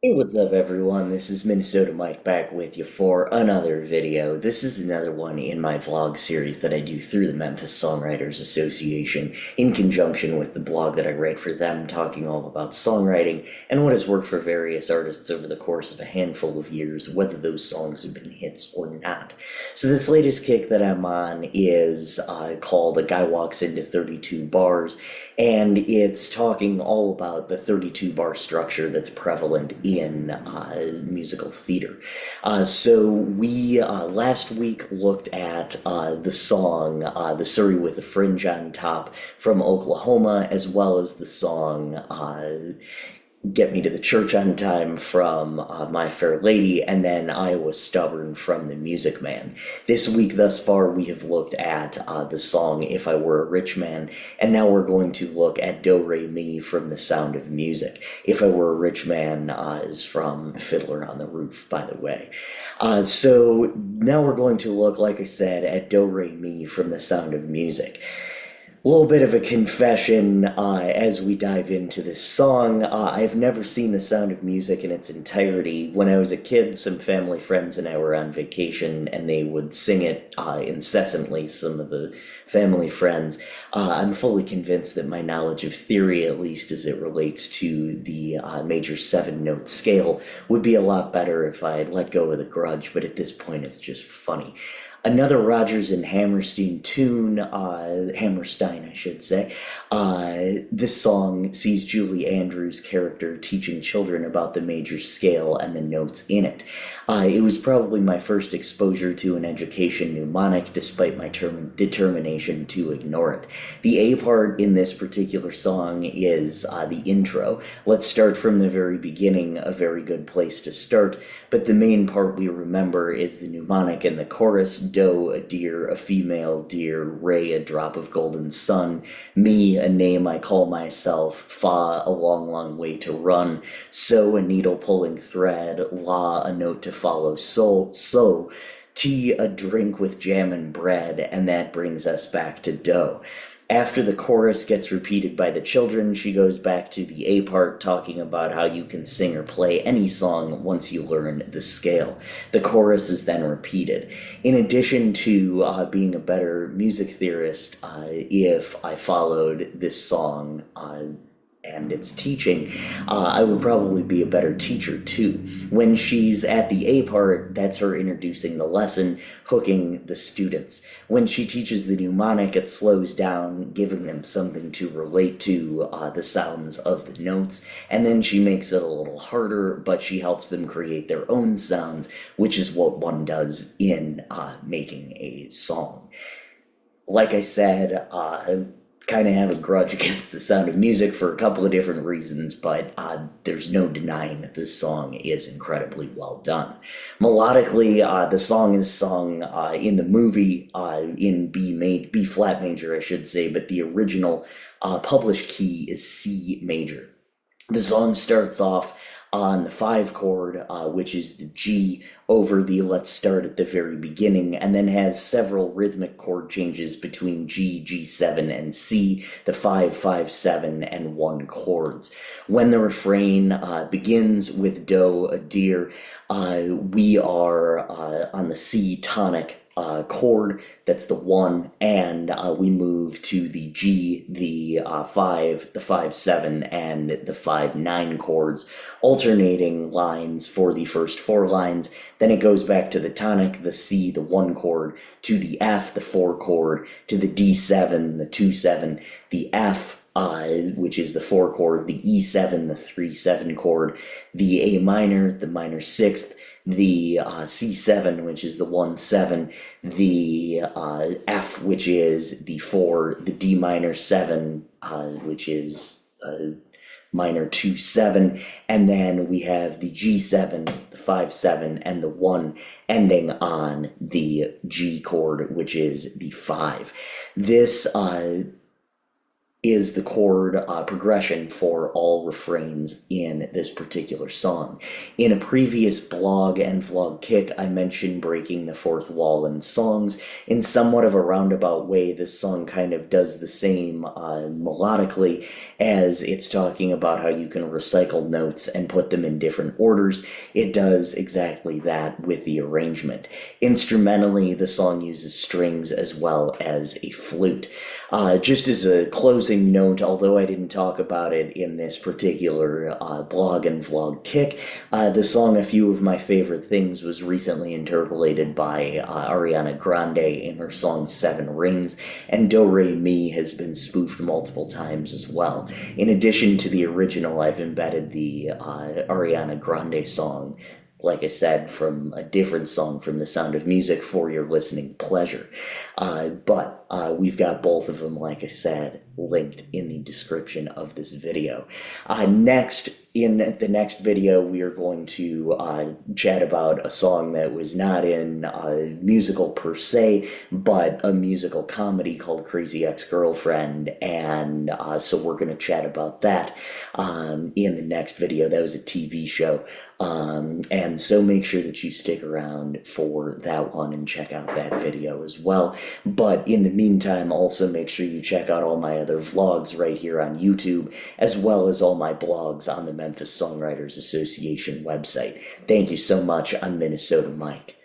Hey, what's up, everyone? This is Minnesota Mike back with you for another video. This is another one in my vlog series that I do through the Memphis Songwriters Association in conjunction with the blog that I write for them, talking all about songwriting and what has worked for various artists over the course of a handful of years, whether those songs have been hits or not. So, this latest kick that I'm on is called A Guy Walks Into 32 Bars, and it's talking all about the 32 bar structure that's prevalent in musical theater. So we last week looked at the song The Surrey with a Fringe on Top from Oklahoma, as well as the song Get Me to the Church on Time from My Fair Lady, and then I Was Stubborn from The Music Man. This week thus far, we have looked at the song If I Were a Rich Man, and now we're going to look at Do Re Mi from The Sound of Music. If I Were a Rich Man is from Fiddler on the Roof, by the way. So now we're going to look, like I said, at Do Re Mi from The Sound of Music. A little bit of a confession as we dive into this song. I've never seen The Sound of Music in its entirety. When I was a kid, some family friends and I were on vacation and they would sing it incessantly, some of the family friends. I'm fully convinced that my knowledge of theory, at least as it relates to the major 7-note scale, would be a lot better if I had let go of the grudge, but at this point it's just funny. Another Rodgers and Hammerstein tune, Hammerstein, I should say. This song sees Julie Andrews' character teaching children about the major scale and the notes in it. It was probably my first exposure to an education mnemonic, despite my determination to ignore it. The A part in this particular song is the intro. Let's start from the very beginning, a very good place to start, but the main part we remember is the mnemonic and the chorus. Do, a deer, a female deer, Re, a drop of golden sun, Mi, a name I call myself, Fa, a long, long way to run, So, a needle pulling thread, La, a note to follow, So, Tea, a drink with jam and bread, and that brings us back to Do. After the chorus gets repeated by the children, she goes back to the A part, talking about how you can sing or play any song once you learn the scale. The chorus is then repeated. In addition to being a better music theorist, if I followed this song and its teaching, I would probably be a better teacher too. When she's at the A part, that's her introducing the lesson, hooking the students. When she teaches the mnemonic, it slows down, giving them something to relate to the sounds of the notes, and then she makes it a little harder, but she helps them create their own sounds, which is what one does in making a song. Like I said, kind of have a grudge against The Sound of Music for a couple of different reasons, but there's no denying that this song is incredibly well done. Melodically, the song is sung in the movie in B flat major, I should say, but the original published key is C major. The song starts off on the 5 chord, which is the G over the let's start at the very beginning, and then has several rhythmic chord changes between G, G7, and C, the 5, 5, 7, and 1 chords. When the refrain begins with Do, a deer, we are on the C tonic chord, that's the 1, and we move to the G, the 5, the 5, 7, and the 5, 9 chords, alternating lines for the first 4 lines. Then it goes back to the tonic, the C, the 1 chord, to the F, the 4 chord, to the D7, the 2, 7, the F, which is the 4 chord, the E7, the 3, 7 chord, the A minor, the minor 6th, the C7, which is the 1, 7, the F, which is the 4, the D minor 7, which is minor 2, 7, and then we have the G7, the 5, 7, and the 1 ending on the G chord, which is the 5. This is the chord progression for all refrains in this particular song. In a previous blog and vlog kick, I mentioned breaking the fourth wall in songs. In somewhat of a roundabout way, this song kind of does the same melodically, as it's talking about how you can recycle notes and put them in different orders. It does exactly that with the arrangement. Instrumentally, the song uses strings as well as a flute. Just as a closing note, although I didn't talk about it in this particular blog and vlog kick, the song A Few of My Favorite Things was recently interpolated by Ariana Grande in her song Seven Rings, and Do Re Mi has been spoofed multiple times as well. In addition to the original, I've embedded the Ariana Grande song, like I said, from a different song from The Sound of Music for your listening pleasure. But we've got both of them, like I said, linked in the description of this video. Next, in the next video, we are going to chat about a song that was not in a musical per se, but a musical comedy called Crazy Ex-Girlfriend, and so we're going to chat about that in the next video. That was a TV show. And so make sure that you stick around for that one and check out that video as well. But in the meantime, also make sure you check out all my other vlogs right here on YouTube, as well as all my blogs on the Memphis Songwriters Association website. Thank you so much. I'm Minnesota Mike.